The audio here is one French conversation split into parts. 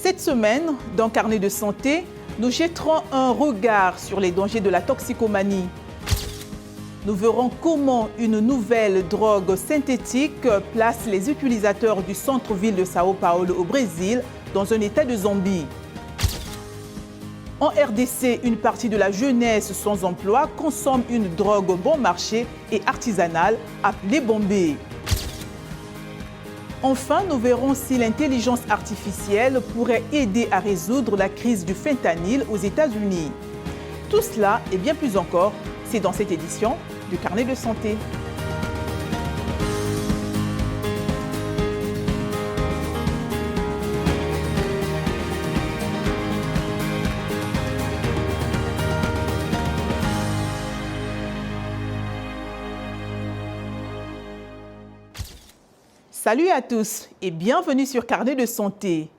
Cette semaine, dans Carnet de santé, nous jetterons un regard sur les dangers de la toxicomanie. Nous verrons comment une nouvelle drogue synthétique place les utilisateurs du centre-ville de Sao Paulo au Brésil dans un état de zombie. En RDC, une partie de la jeunesse sans emploi consomme une drogue bon marché et artisanale appelée Bombay. Enfin, nous verrons si l'intelligence artificielle pourrait aider à résoudre la crise du fentanyl aux États-Unis. Tout cela et bien plus encore, c'est dans cette édition du Carnet de santé. Salut à tous et bienvenue sur Carnet de santé.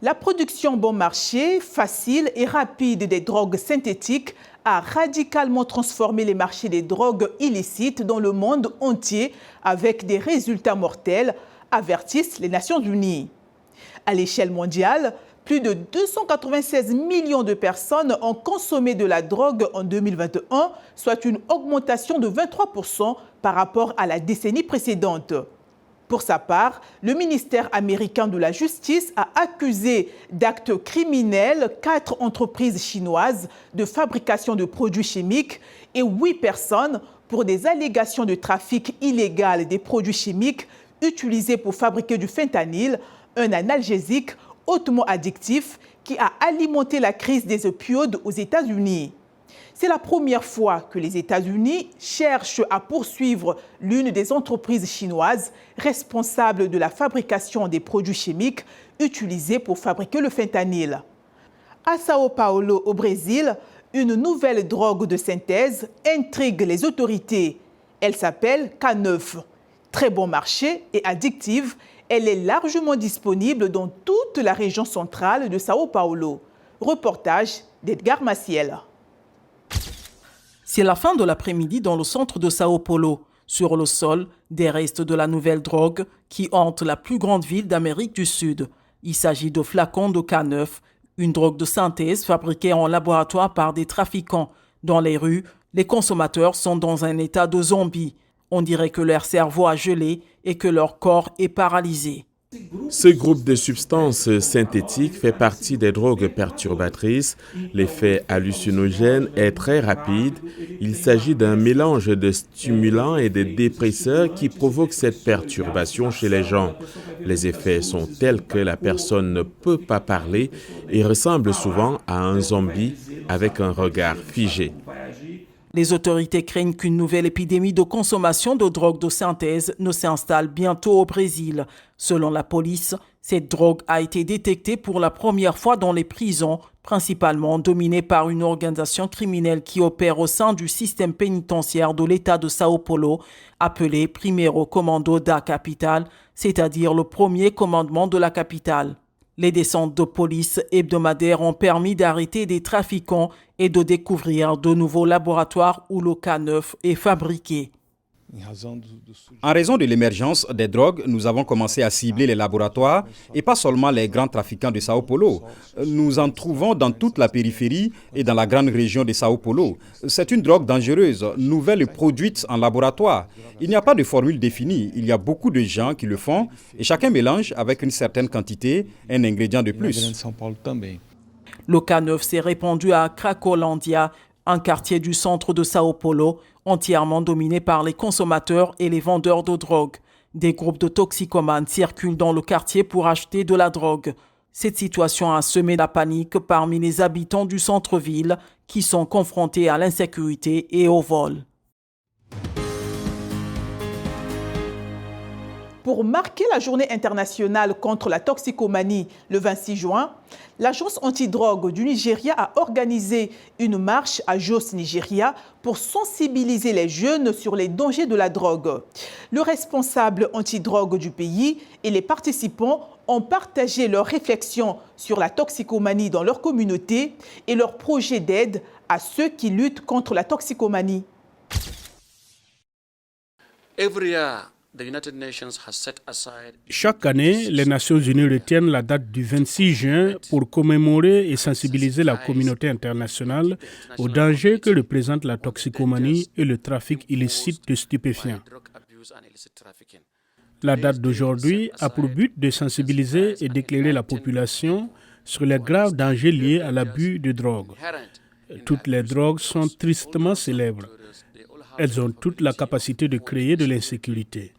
La production bon marché, facile et rapide des drogues synthétiques a radicalement transformé les marchés des drogues illicites dans le monde entier avec des résultats mortels, avertissent les Nations Unies. À l'échelle mondiale, plus de 296 millions de personnes ont consommé de la drogue en 2021, soit une augmentation de 23% par rapport à la décennie précédente. Pour sa part, le ministère américain de la Justice a accusé d'actes criminels 4 entreprises chinoises de fabrication de produits chimiques et 8 personnes pour des allégations de trafic illégal des produits chimiques utilisés pour fabriquer du fentanyl, un analgésique hautement addictif qui a alimenté la crise des opioïdes aux États-Unis. C'est la première fois que les États-Unis cherchent à poursuivre l'une des entreprises chinoises responsables de la fabrication des produits chimiques utilisés pour fabriquer le fentanyl. À Sao Paulo, au Brésil, une nouvelle drogue de synthèse intrigue les autorités. Elle s'appelle K9. Très bon marché et addictive, elle est largement disponible dans toute la région centrale de Sao Paulo. Reportage d'Edgar Maciel. C'est la fin de l'après-midi dans le centre de Sao Paulo. Sur le sol, des restes de la nouvelle drogue qui hante la plus grande ville d'Amérique du Sud. Il s'agit de flacons de K9, une drogue de synthèse fabriquée en laboratoire par des trafiquants. Dans les rues, les consommateurs sont dans un état de zombie. On dirait que leur cerveau a gelé et que leur corps est paralysé. Ce groupe de substances synthétiques fait partie des drogues perturbatrices. L'effet hallucinogène est très rapide. Il s'agit d'un mélange de stimulants et de dépresseurs qui provoque cette perturbation chez les gens. Les effets sont tels que la personne ne peut pas parler et ressemble souvent à un zombie avec un regard figé. Les autorités craignent qu'une nouvelle épidémie de consommation de drogue de synthèse ne s'installe bientôt au Brésil. Selon la police, cette drogue a été détectée pour la première fois dans les prisons, principalement dominées par une organisation criminelle qui opère au sein du système pénitentiaire de l'État de Sao Paulo, appelé Primeiro Comando da Capital, c'est-à-dire le premier commandement de la capitale. Les descentes de police hebdomadaires ont permis d'arrêter des trafiquants et de découvrir de nouveaux laboratoires où le K9 est fabriqué. En raison de l'émergence des drogues, nous avons commencé à cibler les laboratoires et pas seulement les grands trafiquants de Sao Paulo. Nous en trouvons dans toute la périphérie et dans la grande région de Sao Paulo. C'est une drogue dangereuse, nouvelle et produite en laboratoire. Il n'y a pas de formule définie, il y a beaucoup de gens qui le font et chacun mélange avec une certaine quantité un ingrédient de plus. Le K9 s'est répandu à Cracolândia, un quartier du centre de Sao Paulo, entièrement dominé par les consommateurs et les vendeurs de drogue. Des groupes de toxicomanes circulent dans le quartier pour acheter de la drogue. Cette situation a semé la panique parmi les habitants du centre-ville qui sont confrontés à l'insécurité et au vol. Pour marquer la journée internationale contre la toxicomanie le 26 juin, l'agence antidrogue du Nigeria a organisé une marche à Jos, Nigeria, pour sensibiliser les jeunes sur les dangers de la drogue. Le responsable antidrogue du pays et les participants ont partagé leurs réflexions sur la toxicomanie dans leur communauté et leurs projets d'aide à ceux qui luttent contre la toxicomanie. Chaque année, les Nations Unies retiennent la date du 26 juin pour commémorer et sensibiliser la communauté internationale aux dangers que représentent la toxicomanie et le trafic illicite de stupéfiants. La date d'aujourd'hui a pour but de sensibiliser et d'éclairer la population sur les graves dangers liés à l'abus de drogue. Toutes les drogues sont tristement célèbres. Elles ont toute la capacité de créer de l'insécurité.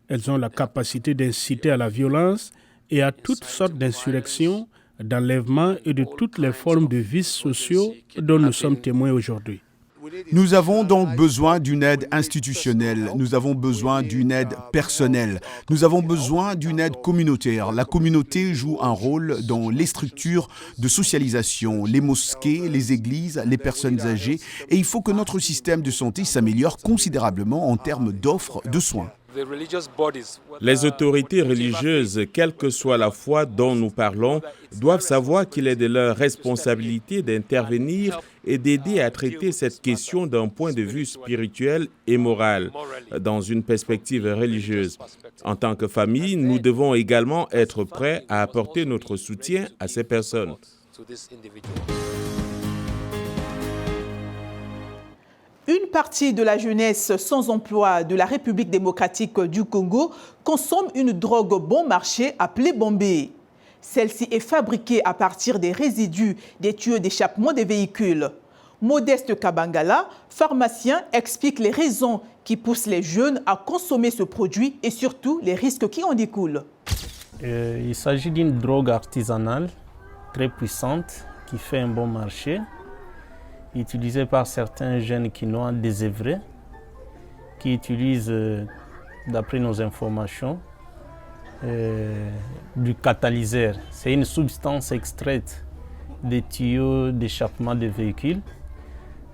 Elles ont la capacité d'inciter à la violence et à toutes sortes d'insurrections, d'enlèvements et de toutes les formes de vices sociaux dont nous sommes témoins aujourd'hui. Nous avons donc besoin d'une aide institutionnelle, nous avons besoin d'une aide personnelle, nous avons besoin d'une aide communautaire. La communauté joue un rôle dans les structures de socialisation, les mosquées, les églises, les personnes âgées, et il faut que notre système de santé s'améliore considérablement en termes d'offres de soins. Les autorités religieuses, quelle que soit la foi dont nous parlons, doivent savoir qu'il est de leur responsabilité d'intervenir et d'aider à traiter cette question d'un point de vue spirituel et moral, dans une perspective religieuse. En tant que famille, nous devons également être prêts à apporter notre soutien à ces personnes. Une partie de la jeunesse sans emploi de la République démocratique du Congo consomme une drogue bon marché appelée Bombé. Celle-ci est fabriquée à partir des résidus des tuyaux d'échappement des véhicules. Modeste Kabangala, pharmacien, explique les raisons qui poussent les jeunes à consommer ce produit et surtout les risques qui en découlent. Il s'agit d'une drogue artisanale très puissante qui fait un bon marché, utilisée par certains jeunes qui n'ont désœuvré, qui utilisent, d'après nos informations, du catalyseur. C'est une substance extraite des tuyaux d'échappement des véhicules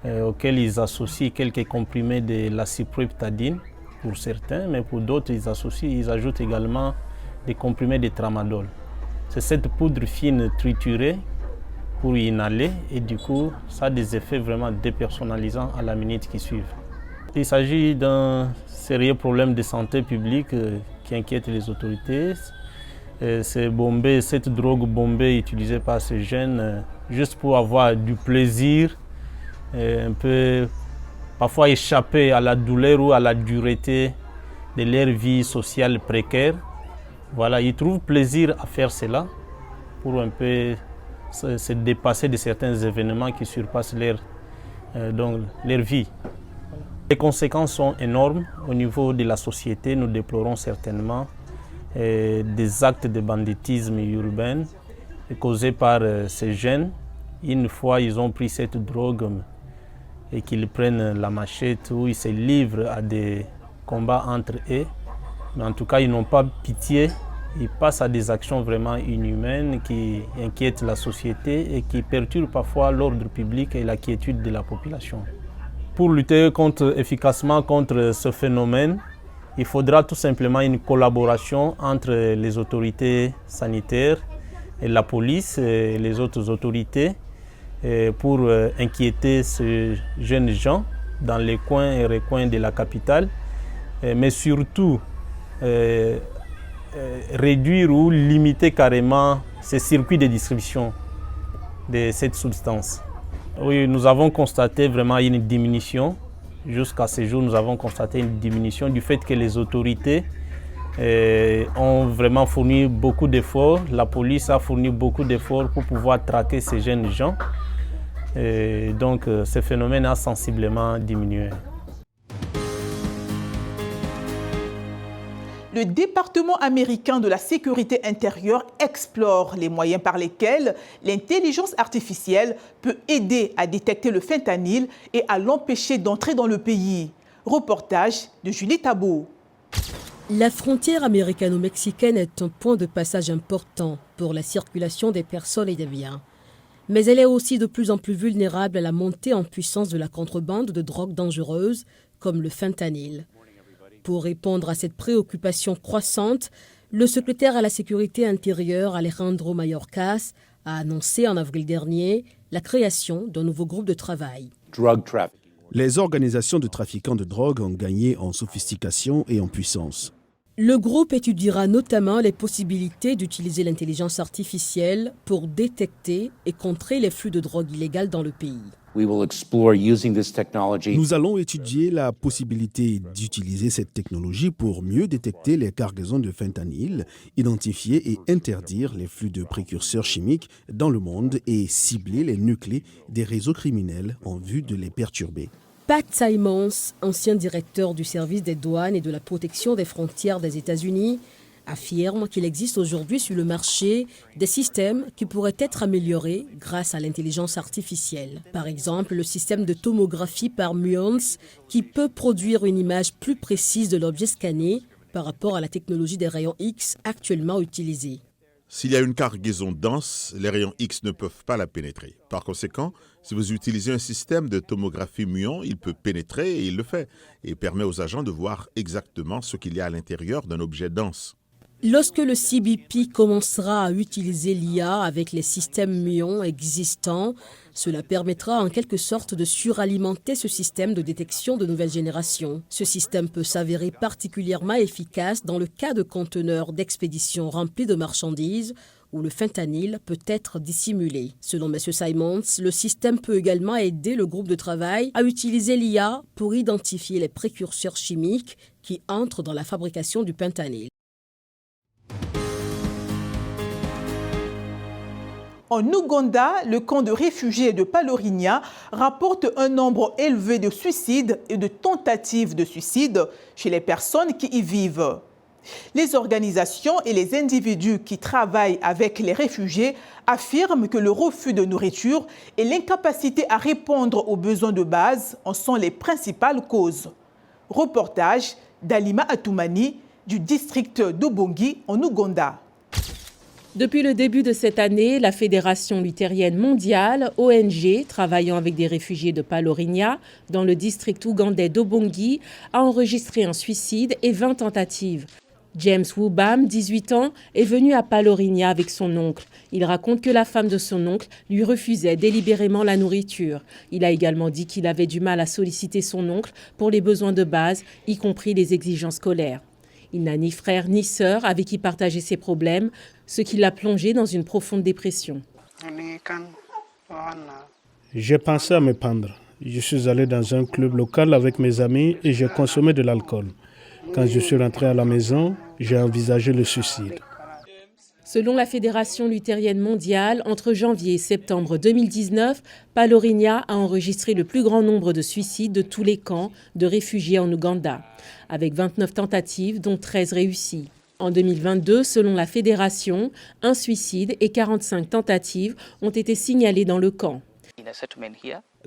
auxquels ils associent quelques comprimés de la cyproheptadine pour certains, mais pour d'autres ils ajoutent également des comprimés de tramadol. C'est cette poudre fine triturée pour inhaler et du coup ça a des effets vraiment dépersonnalisants à la minute qui suit. Il s'agit d'un sérieux problème de santé publique qui inquiète les autorités. Cette drogue Bombé utilisée par ces jeunes juste pour avoir du plaisir, un peu parfois échapper à la douleur ou à la dureté de leur vie sociale précaire. Voilà, ils trouvent plaisir à faire cela pour un peu se dépasser de certains événements qui surpassent leur vie. Les conséquences sont énormes au niveau de la société. Nous déplorons certainement des actes de banditisme urbain causés par ces jeunes. Une fois ils ont pris cette drogue et qu'ils prennent la machette ou ils se livrent à des combats entre eux. Mais en tout cas, ils n'ont pas pitié. Ils passent à des actions vraiment inhumaines qui inquiètent la société et qui perturbent parfois l'ordre public et la quiétude de la population. Pour lutter efficacement contre ce phénomène, il faudra tout simplement une collaboration entre les autorités sanitaires et la police et les autres autorités pour inquiéter ces jeunes gens dans les coins et recoins de la capitale, mais surtout réduire ou limiter carrément ces circuits de distribution de cette substance. Oui, nous avons constaté vraiment une diminution. Jusqu'à ce jour, nous avons constaté une diminution du fait que les autorités ont vraiment fourni beaucoup d'efforts. La police a fourni beaucoup d'efforts pour pouvoir traquer ces jeunes gens. Et donc, ce phénomène a sensiblement diminué. Le département américain de la sécurité intérieure explore les moyens par lesquels l'intelligence artificielle peut aider à détecter le fentanyl et à l'empêcher d'entrer dans le pays. Reportage de Julie Tabot. La frontière américano-mexicaine est un point de passage important pour la circulation des personnes et des biens. Mais elle est aussi de plus en plus vulnérable à la montée en puissance de la contrebande de drogues dangereuses comme le fentanyl. Pour répondre à cette préoccupation croissante, le secrétaire à la sécurité intérieure Alejandro Mayorkas a annoncé en avril dernier la création d'un nouveau groupe de travail. Les organisations de trafiquants de drogue ont gagné en sophistication et en puissance. Le groupe étudiera notamment les possibilités d'utiliser l'intelligence artificielle pour détecter et contrer les flux de drogue illégale dans le pays. Nous allons étudier la possibilité d'utiliser cette technologie pour mieux détecter les cargaisons de fentanyl, identifier et interdire les flux de précurseurs chimiques dans le monde et cibler les nucléos des réseaux criminels en vue de les perturber. Pat Simons, ancien directeur du service des douanes et de la protection des frontières des États-Unis, affirme qu'il existe aujourd'hui sur le marché des systèmes qui pourraient être améliorés grâce à l'intelligence artificielle. Par exemple, le système de tomographie par muons qui peut produire une image plus précise de l'objet scanné par rapport à la technologie des rayons X actuellement utilisée. S'il y a une cargaison dense, les rayons X ne peuvent pas la pénétrer. Par conséquent, si vous utilisez un système de tomographie muon, il peut pénétrer et il le fait, et permet aux agents de voir exactement ce qu'il y a à l'intérieur d'un objet dense. Lorsque le CBP commencera à utiliser l'IA avec les systèmes muons existants, cela permettra en quelque sorte de suralimenter ce système de détection de nouvelle génération. Ce système peut s'avérer particulièrement efficace dans le cas de conteneurs d'expédition remplis de marchandises où le fentanyl peut être dissimulé. Selon M. Simons, le système peut également aider le groupe de travail à utiliser l'IA pour identifier les précurseurs chimiques qui entrent dans la fabrication du fentanyl. En Ouganda, le camp de réfugiés de Palorinia rapporte un nombre élevé de suicides et de tentatives de suicide chez les personnes qui y vivent. Les organisations et les individus qui travaillent avec les réfugiés affirment que le refus de nourriture et l'incapacité à répondre aux besoins de base en sont les principales causes. Reportage d'Alima Atoumani du district d'Obongi en Ouganda. Depuis le début de cette année, la Fédération luthérienne mondiale, ONG, travaillant avec des réfugiés de Palorinia, dans le district ougandais d'Obongi, a enregistré un suicide et 20 tentatives. James Wubam, 18 ans, est venu à Palorinia avec son oncle. Il raconte que la femme de son oncle lui refusait délibérément la nourriture. Il a également dit qu'il avait du mal à solliciter son oncle pour les besoins de base, y compris les exigences scolaires. Il n'a ni frère ni sœur avec qui partager ses problèmes, ce qui l'a plongé dans une profonde dépression. J'ai pensé à me pendre. Je suis allé dans un club local avec mes amis et j'ai consommé de l'alcool. Quand je suis rentré à la maison, j'ai envisagé le suicide. Selon la Fédération luthérienne mondiale, entre janvier et septembre 2019, Palorinia a enregistré le plus grand nombre de suicides de tous les camps de réfugiés en Ouganda, avec 29 tentatives, dont 13 réussies. En 2022, selon la Fédération, un suicide et 45 tentatives ont été signalées dans le camp.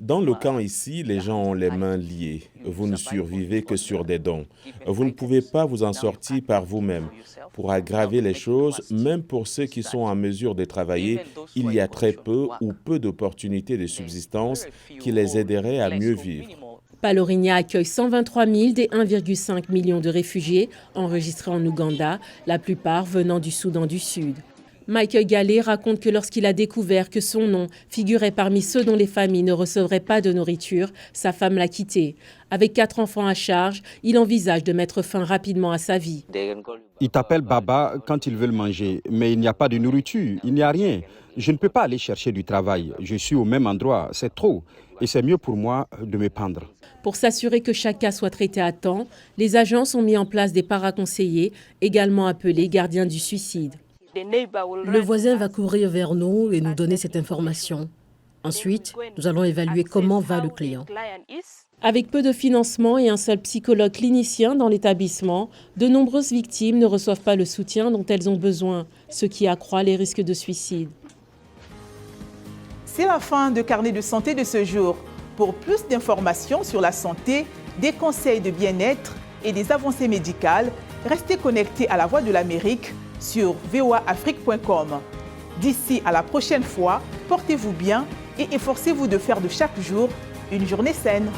Dans le camp ici, les gens ont les mains liées. Vous ne survivez que sur des dons. Vous ne pouvez pas vous en sortir par vous-même. Pour aggraver les choses, même pour ceux qui sont en mesure de travailler, il y a très peu ou peu d'opportunités de subsistance qui les aideraient à mieux vivre. Palorinia accueille 123 000 des 1,5 million de réfugiés enregistrés en Ouganda, la plupart venant du Soudan du Sud. Michael Gallet raconte que lorsqu'il a découvert que son nom figurait parmi ceux dont les familles ne recevraient pas de nourriture, sa femme l'a quitté. Avec 4 enfants à charge, il envisage de mettre fin rapidement à sa vie. Ils t'appellent Baba quand ils veulent manger, mais il n'y a pas de nourriture, il n'y a rien. Je ne peux pas aller chercher du travail, je suis au même endroit, c'est trop. Et c'est mieux pour moi de me pendre. Pour s'assurer que chaque cas soit traité à temps, les agences ont mis en place des paraconseillers, également appelés gardiens du suicide. Le voisin va courir vers nous et nous donner cette information. Ensuite, nous allons évaluer comment va le client. Avec peu de financement et un seul psychologue clinicien dans l'établissement, de nombreuses victimes ne reçoivent pas le soutien dont elles ont besoin, ce qui accroît les risques de suicide. C'est la fin de Carnet de santé de ce jour. Pour plus d'informations sur la santé, des conseils de bien-être et des avancées médicales, restez connectés à la Voix de l'Amérique sur voaafrique.com. D'ici à la prochaine fois, portez-vous bien et efforcez-vous de faire de chaque jour une journée saine.